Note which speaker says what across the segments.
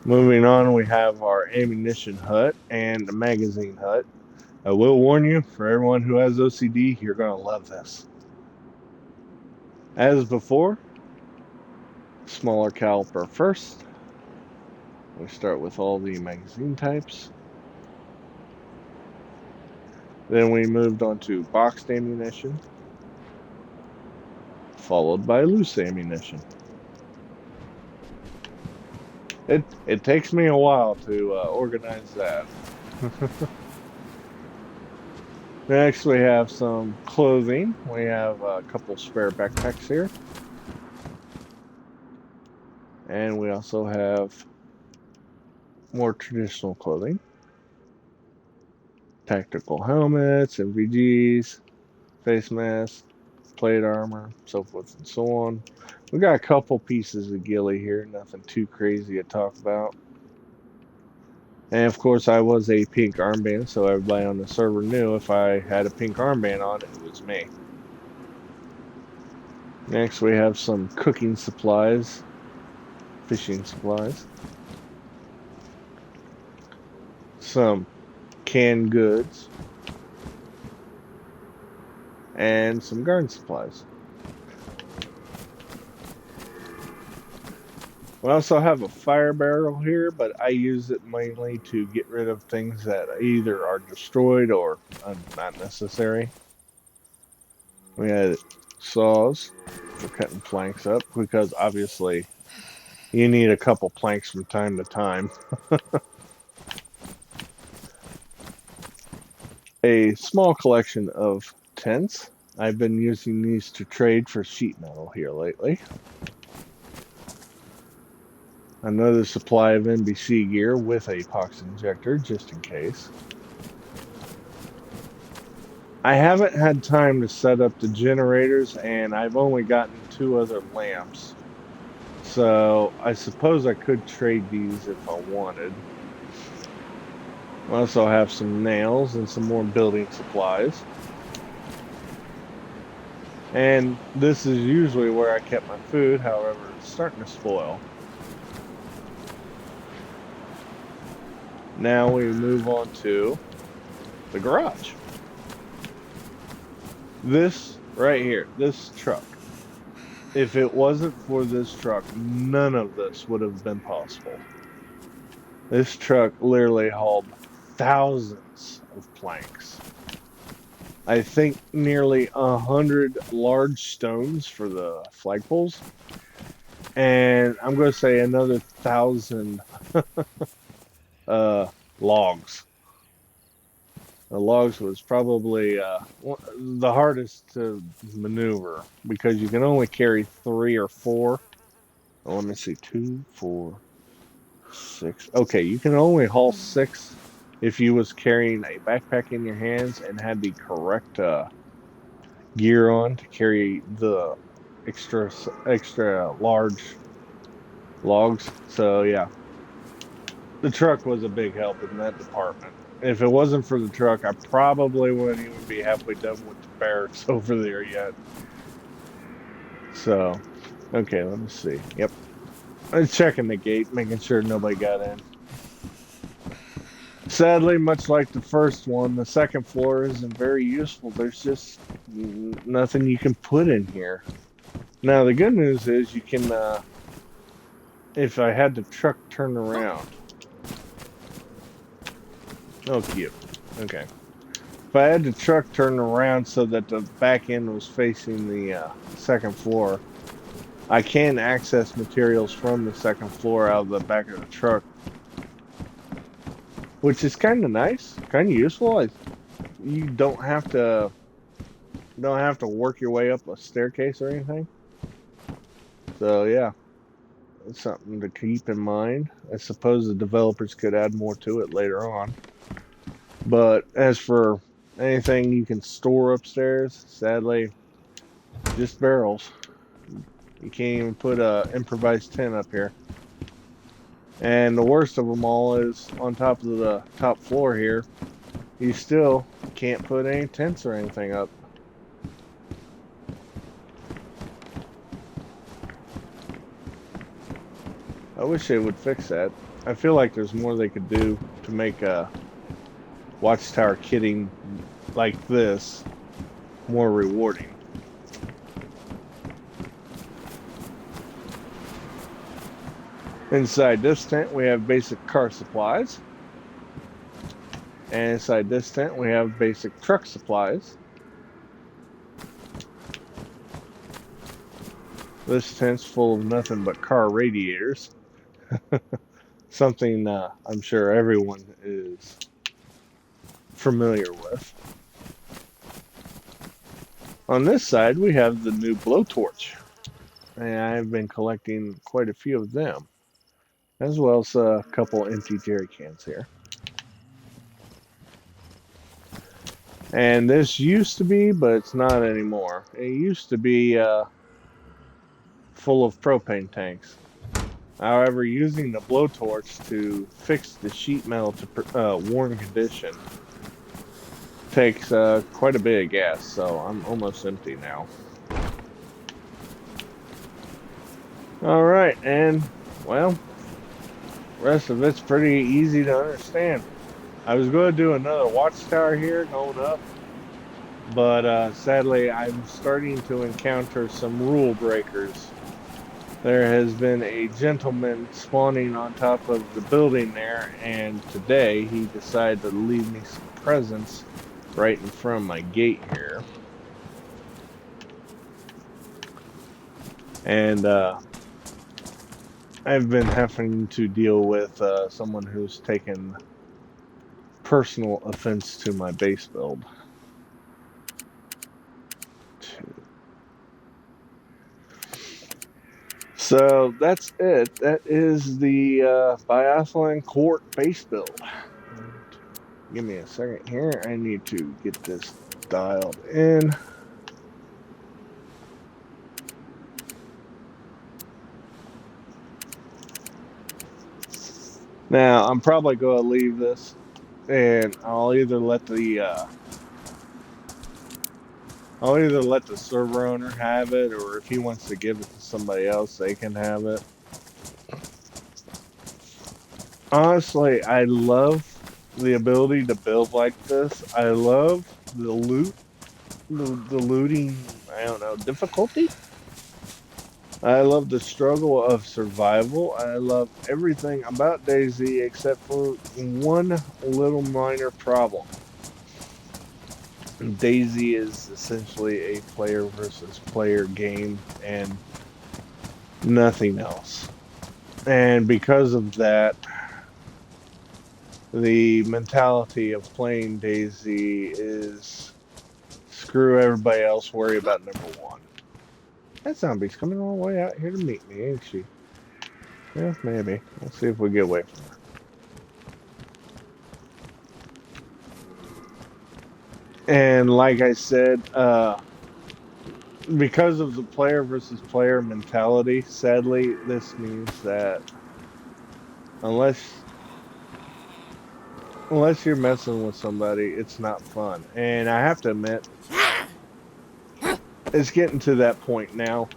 Speaker 1: Moving on, we have our ammunition hut and the magazine hut. I will warn you, for everyone who has OCD, you're going to love this. As before, smaller caliper first. We start with all the magazine types. Then we moved on to boxed ammunition, followed by loose ammunition. It takes me a while to organize that. Next, we have some clothing. We have a couple spare backpacks here. And we also have more traditional clothing. Tactical helmets, NVGs, face masks, plate armor, so forth and so on. We got a couple pieces of ghillie here, nothing too crazy to talk about. And of course, I was a pink armband, so everybody on the server knew if I had a pink armband on, it was me. Next, we have some cooking supplies, fishing supplies, some canned goods, and some garden supplies. We also have a fire barrel here, but I use it mainly to get rid of things that either are destroyed or not necessary. We had saws for cutting planks up, because obviously you need a couple planks from time to time. A small collection of tents. I've been using these to trade for sheet metal here lately. Another supply of NBC gear with a pox injector, just in case. I haven't had time to set up the generators, and I've only gotten 2 other lamps. So I suppose I could trade these if I wanted. I also have some nails and some more building supplies. And this is usually where I kept my food, however, it's starting to spoil. Now we move on to the garage. This right here, this truck. If it wasn't for this truck, none of this would have been possible. This truck literally hauled thousands of planks. I think nearly 100 large stones for the flagpoles. And I'm going to say another 1,000 logs. The logs was probably the hardest to maneuver, because you can only carry 3 or 4. Oh, let me see, 2, 4, 6. Okay, you can only haul 6 if you was carrying a backpack in your hands and had the correct gear on to carry the extra large logs. So yeah, the truck was a big help in that department. If it wasn't for the truck, I probably wouldn't even be halfway done with the barracks over there yet. So, okay, let me see. Yep. I'm checking the gate, making sure nobody got in. Sadly, much like the first one, the second floor isn't very useful. There's just nothing you can put in here. Now, the good news is you can, if I had the truck turn around. Oh, cute. Okay. If I had the truck turn around so that the back end was facing the second floor, I can access materials from the second floor out of the back of the truck, which is kind of nice, kind of useful. You don't have to work your way up a staircase or anything. So yeah, it's something to keep in mind. I suppose the developers could add more to it later on. But as for anything you can store upstairs, sadly, just barrels. You can't even put a improvised tent up here. And the worst of them all is on top of the top floor here, you still can't put any tents or anything up. I wish they would fix that. I feel like there's more they could do to make watchtower kitting like this more rewarding. Inside this tent, we have basic car supplies. And inside this tent, we have basic truck supplies. This tent's full of nothing but car radiators. Something I'm sure everyone is familiar with. On this side, we have the new blowtorch. And I've been collecting quite a few of them, as well as a couple empty jerry cans here. And this used to be, but it's not anymore. It used to be full of propane tanks. However, using the blowtorch to fix the sheet metal to worn condition takes quite a bit of gas, so I'm almost empty now. Alright, and, well, rest of it's pretty easy to understand. I was going to do another watchtower here going up, but sadly I'm starting to encounter some rule breakers. There has been a gentleman spawning on top of the building there, and today he decided to leave me some presents right in front of my gate here. And I've been having to deal with someone who's taken personal offense to my base build. So that's it. That is the Biathlon Court base build. And give me a second here. I need to get this dialed in. Now, I'm probably going to leave this, and I'll either let the server owner have it, or if he wants to give it to somebody else, they can have it. Honestly, I love the ability to build like this. I love the looting, I don't know, difficulty. I love the struggle of survival. I love everything about DayZ except for one little minor problem. DayZ is essentially a player versus player game and nothing else. And because of that, the mentality of playing DayZ is screw everybody else, worry about number one. That zombie's coming all the way out here to meet me, ain't she? Yeah, maybe. Let's see if we get away from her. And like I said, because of the player versus player mentality, sadly, this means that unless you're messing with somebody, it's not fun. And I have to admit, it's getting to that point now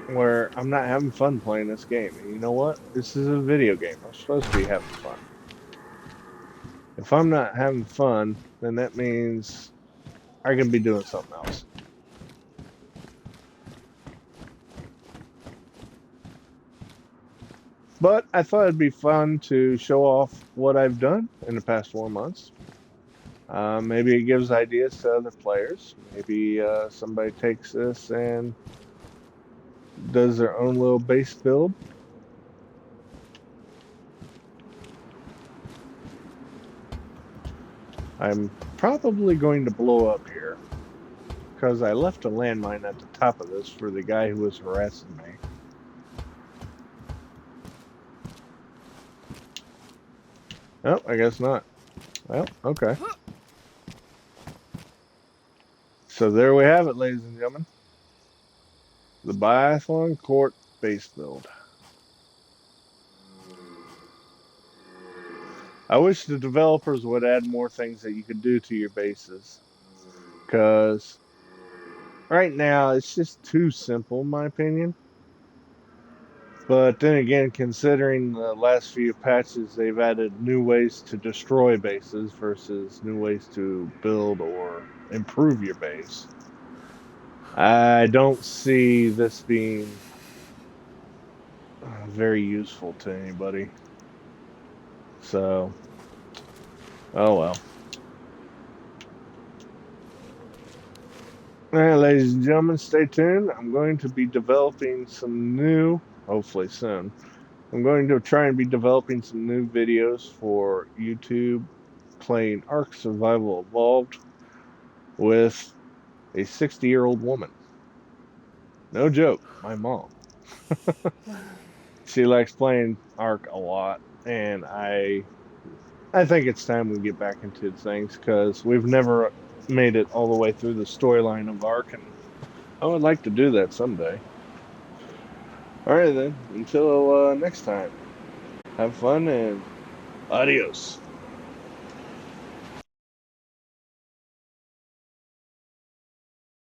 Speaker 1: where I'm not having fun playing this game. And you know what? This is a video game. I'm supposed to be having fun. If I'm not having fun, then that means I can be doing something else. But I thought it'd be fun to show off what I've done in the past 4 months. Maybe it gives ideas to other players. Maybe somebody takes this and does their own little base build. I'm probably going to blow up here because I left a landmine at the top of this for the guy who was harassing me. Oh, I guess not. Well, okay. So there we have it, ladies and gentlemen. The Biathlon Court base build. I wish the developers would add more things that you could do to your bases. Because right now, it's just too simple, in my opinion. But then again, considering the last few patches, they've added new ways to destroy bases versus new ways to build or improve your base. I don't see this being very useful to anybody. So, oh well. All right, ladies and gentlemen, stay tuned. I'm going to be developing some new, hopefully soon. I'm going to try and be developing some new videos for YouTube playing Ark Survival Evolved with a 60-year-old woman. No joke, my mom. She likes playing Ark a lot, and I think it's time we get back into things because we've never made it all the way through the storyline of Ark, and I would like to do that someday. All right, then. Until next time, have fun and adios.